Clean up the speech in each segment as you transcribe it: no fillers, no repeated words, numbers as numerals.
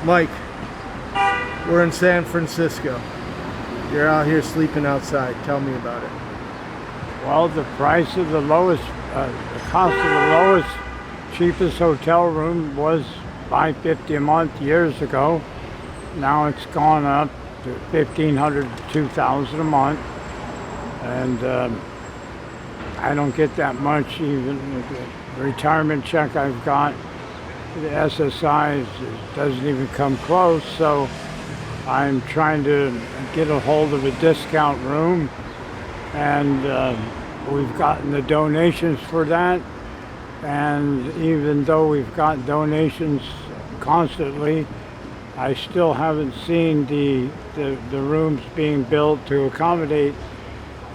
Mike, we're in San Francisco. You're out here sleeping outside. Tell me about it. Well, the price of the cost of the lowest, cheapest hotel room was $550 a month years ago. Now it's gone up to $1,500 to $2,000 a month, and I don't get that much. Even the retirement check I've got, the SSI doesn't even come close. So I'm trying to get a hold of a discount room, and we've gotten the donations for that. And even though we've got donations constantly, I still haven't seen the rooms being built to accommodate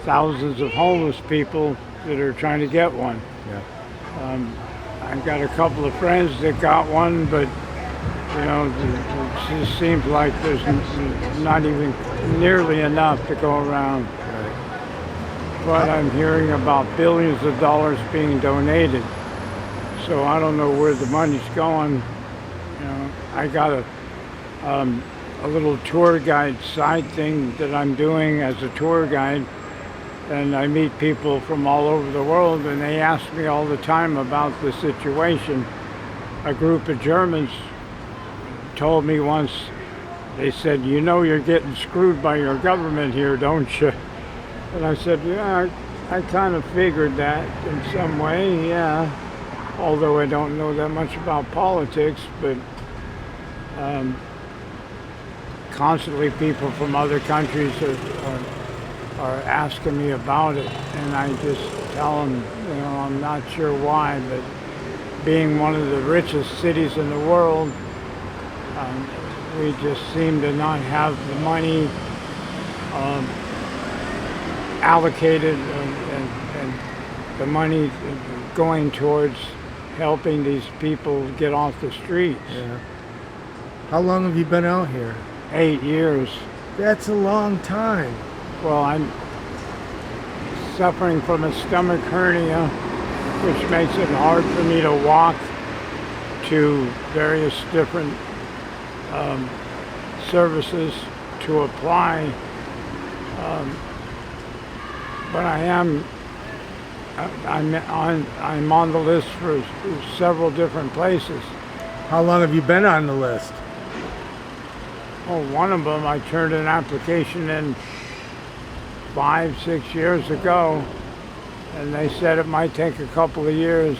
thousands of homeless people that are trying to get one. Yeah. I've got a couple of friends that got one, but you know, it just seems like there's not even nearly enough to go around. Right. But I'm hearing about billions of dollars being donated, so I don't know where the money's going. You know, I got a little tour guide side thing that I'm doing as a tour guide, and I meet people from all over the world, and they ask me all the time about the situation. A group of Germans told me once, they said, "You know you're getting screwed by your government here, don't you?" And I said, "Yeah, I kind of figured that in some way, yeah. Although I don't know that much about politics, but constantly people from other countries are asking me about it, and I just tell them, you know, I'm not sure why, but being one of the richest cities in the world, we just seem to not have the money allocated and the money going towards helping these people get off the streets. Yeah. How long have you been out here? 8 years. That's a long time. Well, I'm suffering from a stomach hernia, which makes it hard for me to walk to various different services to apply. But I'm on the list for several different places. How long have you been on the list? Oh, one of them I turned an application in 5-6 years ago, and they said it might take a couple of years,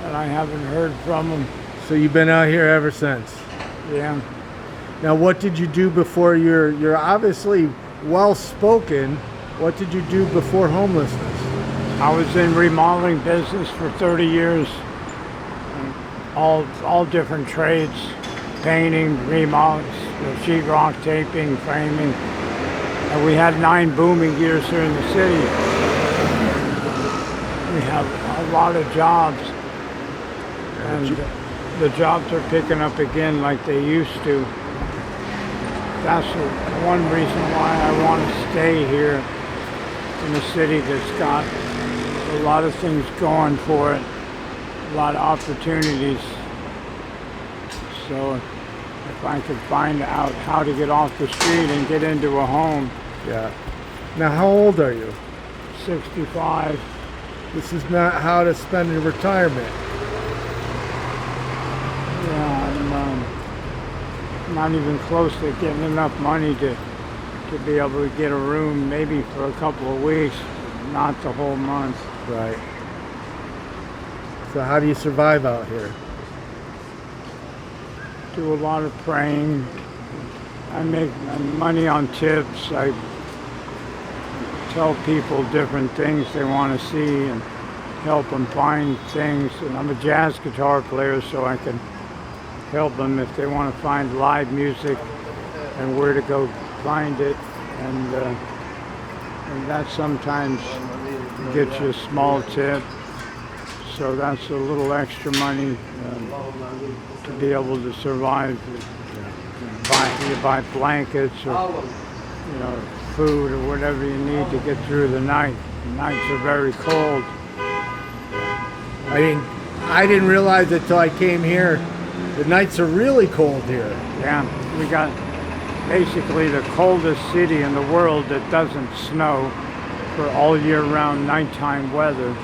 and I haven't heard from them. So you've been out here ever since? Yeah. Now, what did you do before? You're obviously well-spoken. What did you do before homelessness? I was in remodeling business for 30 years, all different trades, painting, remodels, sheetrock, taping, framing. And we had 9 booming years here in the city. We have a lot of jobs, and the jobs are picking up again like they used to. That's one reason why I want to stay here in a city that's got a lot of things going for it, a lot of opportunities. So if I could find out how to get off the street and get into a home. Yeah. Now, how old are you? 65. This is not how to spend your retirement. Yeah, I'm not even close to getting enough money to be able to get a room, maybe for a couple of weeks, not the whole month. Right. So how do you survive out here? Do a lot of praying. I make money on tips. I tell people different things they want to see and help them find things. And I'm a jazz guitar player, so I can help them if they want to find live music and where to go find it. And that sometimes gets you a small tip. So that's a little extra money to be able to survive. You buy blankets or food or whatever you need to get through the night. The nights are very cold. I didn't realize it till I came here The nights are really cold here. Yeah, we got basically the coldest city in the world that doesn't snow for all year round nighttime weather.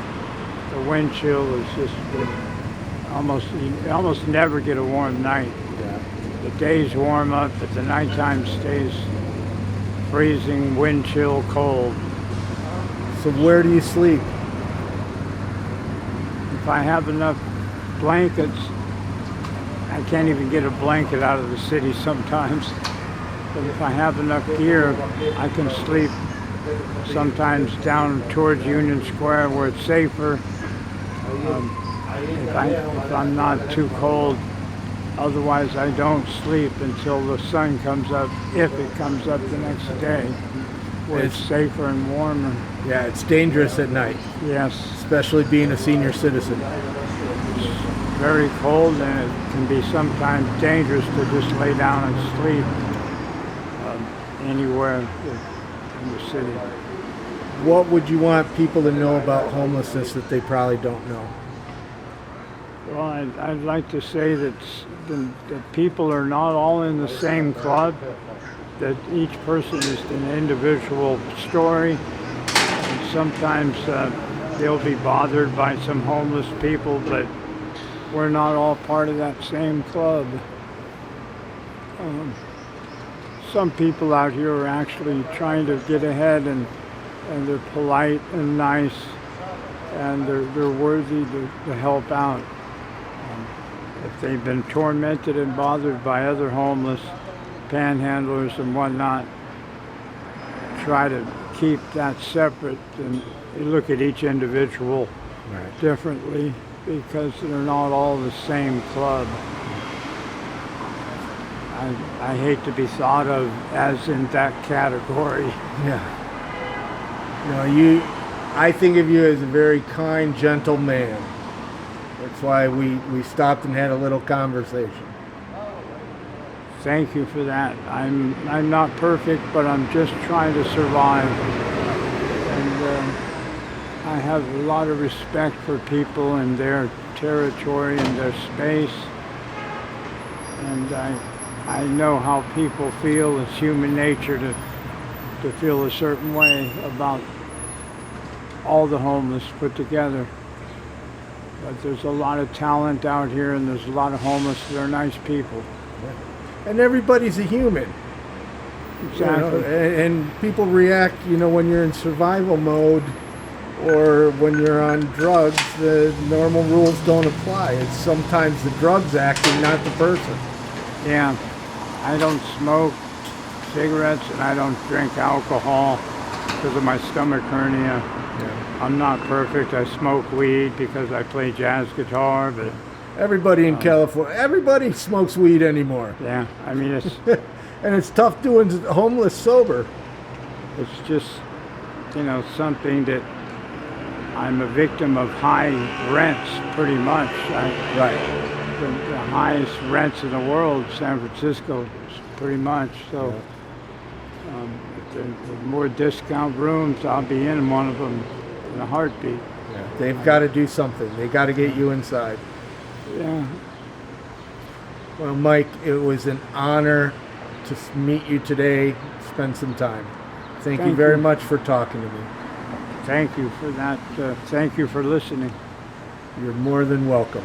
The wind chill is just you almost never get a warm night. Yeah. The days warm up, but the nighttime stays freezing, wind chill, cold. So where do you sleep? If I have enough blankets, I can't even get a blanket out of the city sometimes. But if I have enough gear, I can sleep sometimes down towards Union Square where it's safer. If I'm not too cold, otherwise I don't sleep until the sun comes up, if it comes up the next day, where it's safer and warmer. Yeah, it's dangerous at night, Yes, especially being a senior citizen. it's very cold and it can be sometimes dangerous to just lay down and sleep anywhere in the city. What would you want people to know about homelessness that they probably don't know? Well, I'd like to say that people are not all in the same club, that each person is an individual story. And sometimes they'll be bothered by some homeless people, but we're not all part of that same club. Some people out here are actually trying to get ahead, and they're polite and nice, and they're worthy to help out. If they've been tormented and bothered by other homeless, panhandlers and whatnot, try to keep that separate and look at each individual differently, because they're not all the same club. I hate to be thought of as in that category. Yeah. No, I think of you as a very kind, gentle man. That's why we stopped and had a little conversation. Thank you for that. I'm not perfect, but I'm just trying to survive. And I have a lot of respect for people and their territory and their space. And I know how people feel. It's human nature to feel a certain way about all the homeless put together. But there's a lot of talent out here, and there's a lot of homeless that are nice people. And everybody's a human. Exactly. And people react, when you're in survival mode or when you're on drugs, the normal rules don't apply. It's sometimes the drugs acting, not the person. Yeah. I don't smoke cigarettes and I don't drink alcohol because of my stomach hernia. Yeah. I'm not perfect. I smoke weed because I play jazz guitar, but Everybody in California, everybody smokes weed anymore. yeah, I mean, it's And it's tough doing homeless sober. it's just, something that I'm a victim of high rents pretty much. Right. The highest rents in the world, San Francisco, pretty much. So if there are more discount rooms, I'll be in one of them in a heartbeat. They've got to do something. They got to get you inside. Yeah. Well, Mike, it was an honor to meet you today, spend some time. Thank you very much for talking to me. Thank you for that. Thank you for listening. You're more than welcome.